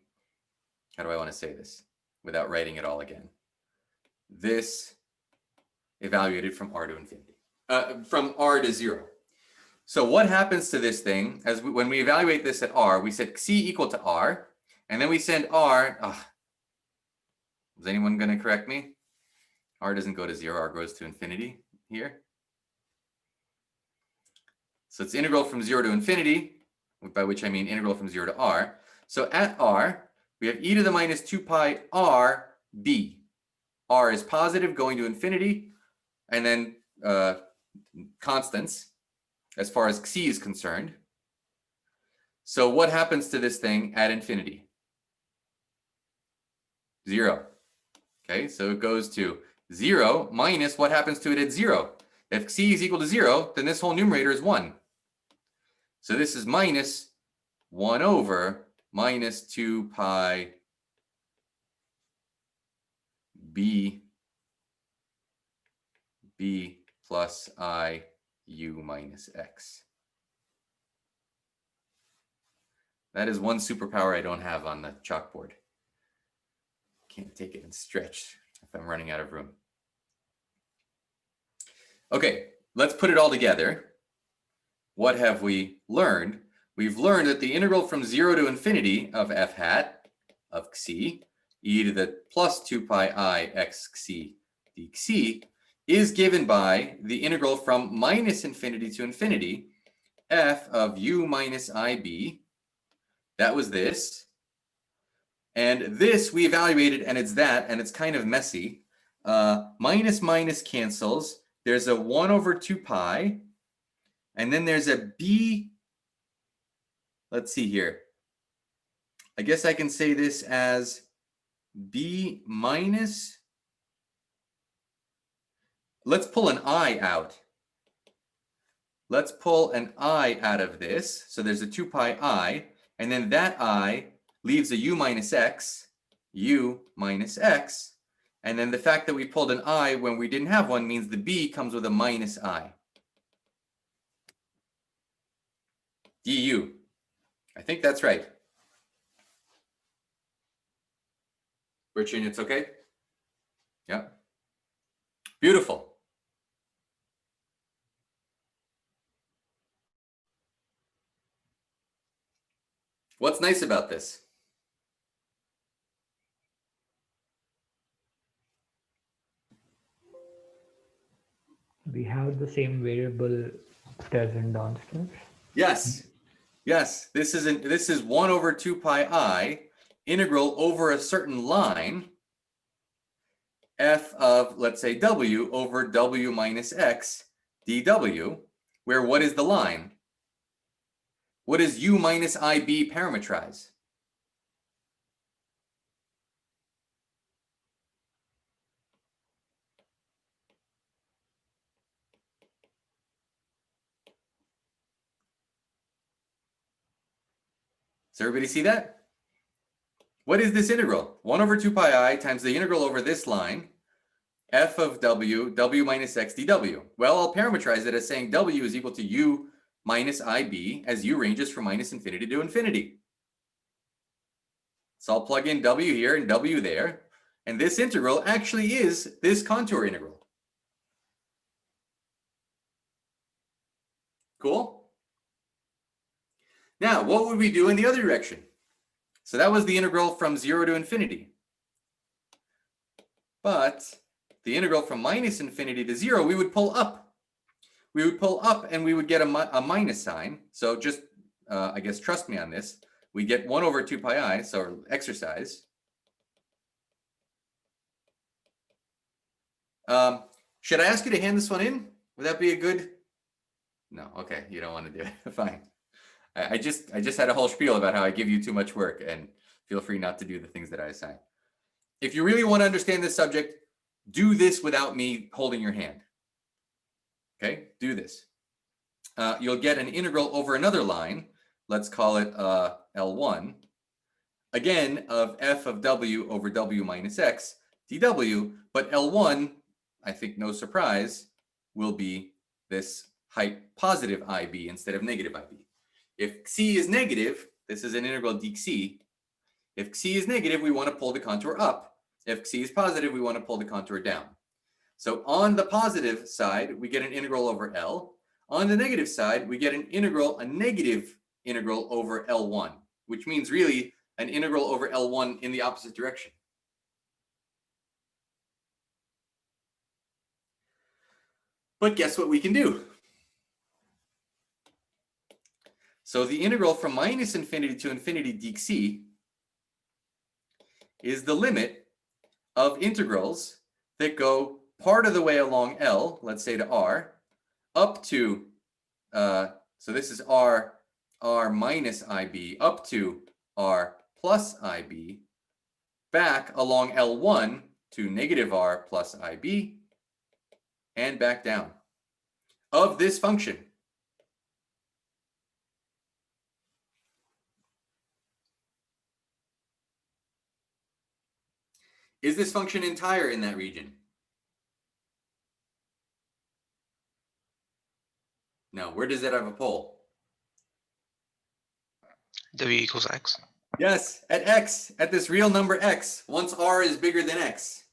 how do I want to say this? without writing it all again. This evaluated from r to infinity, from r to 0. So what happens to this thing when we evaluate this at r, we set c equal to r, and then we send r, is anyone going to correct me? R doesn't go to 0, r goes to infinity here. So it's integral from 0 to infinity, by which I mean integral from 0 to r. So at r, we have e to the minus 2 pi r b. R is positive going to infinity, and then constants as far as c is concerned. So what happens to this thing at infinity? 0. Okay, so it goes to 0 minus what happens to it at 0. If c is equal to 0, then this whole numerator is 1. So this is minus 1 over minus 2 pi b plus I u minus x. That is one superpower I don't have on the chalkboard. Can't take it and stretch if I'm running out of room. Okay, let's put it all together. What have we learned? We've learned that the integral from 0 to infinity of f hat of xc, e to the plus 2 pi I x xc dxc, is given by the integral from minus infinity to infinity, f of u minus ib. That was this. And this we evaluated, and it's that, and it's kind of messy. Minus minus cancels. There's a 1 over 2 pi. And then there's a b. Let's see here. I guess I can say this as b minus. Let's pull an I out. Let's pull an I out of this. So there's a 2 pi I, and then that I leaves a u minus x, and then the fact that we pulled an I when we didn't have one means the b comes with a minus I. du. I think that's right. Richard, it's okay? Yeah. Beautiful. What's nice about this? We have the same variable upstairs and downstairs. Yes. Yes. This is 1 over 2 pi I integral over a certain line f of, let's say, w over w minus x dw, where what is the line? What does u minus ib parameterize? Does everybody see that? What is this integral? 1 over 2 pi I times the integral over this line, f of w minus x dw. Well, I'll parameterize it as saying w is equal to u minus ib as u ranges from minus infinity to infinity. So I'll plug in w here and w there. And this integral actually is this contour integral. Cool? Now, what would we do in the other direction? So that was the integral from 0 to infinity. But the integral from minus infinity to 0, we would pull up. We would pull up and we would get a minus sign. So just, I guess, trust me on this. We get 1 over 2 pi I, so exercise. Should I ask you to hand this one in? Would that be a good? No, okay, you don't want to do it. Fine. I just had a whole spiel about how I give you too much work, and feel free not to do the things that I assign. If you really want to understand this subject, do this without me holding your hand. Okay, do this. You'll get an integral over another line. Let's call it L1. Again, of f of w over w minus x dw, but L1, I think no surprise, will be this height positive IB instead of negative IB. If c is negative, this is an integral dxc. If c is negative, we want to pull the contour up. If c is positive, we want to pull the contour down. So on the positive side, we get an integral over L. On the negative side, we get a negative integral over L1, which means really an integral over L1 in the opposite direction. But guess what we can do? So the integral from minus infinity to infinity dc is the limit of integrals that go part of the way along L, let's say to R, up to, so this is R minus IB, up to R plus IB, back along L1 to negative R plus IB, and back down, of this function. Is this function entire in that region? No. Where does it have a pole? W equals X. Yes, at X, at this real number X, once R is bigger than X.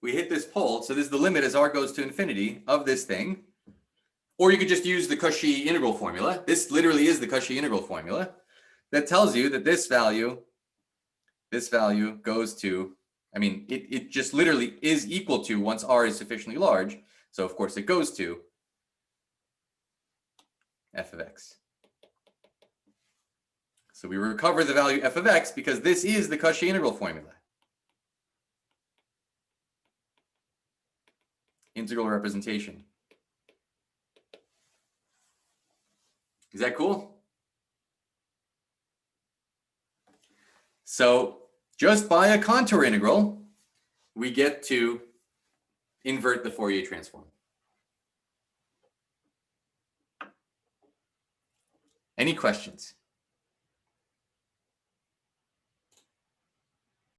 We hit this pole, so this is the limit as R goes to infinity of this thing. Or you could just use the Cauchy integral formula. This literally is the Cauchy integral formula that tells you that this value goes to, I mean, it just literally is equal to, once R is sufficiently large, so of course it goes to f of x. So we recover the value f of x because this is the Cauchy integral formula. Integral representation. Is that cool? So just by a contour integral, we get to invert the Fourier transform. Any questions?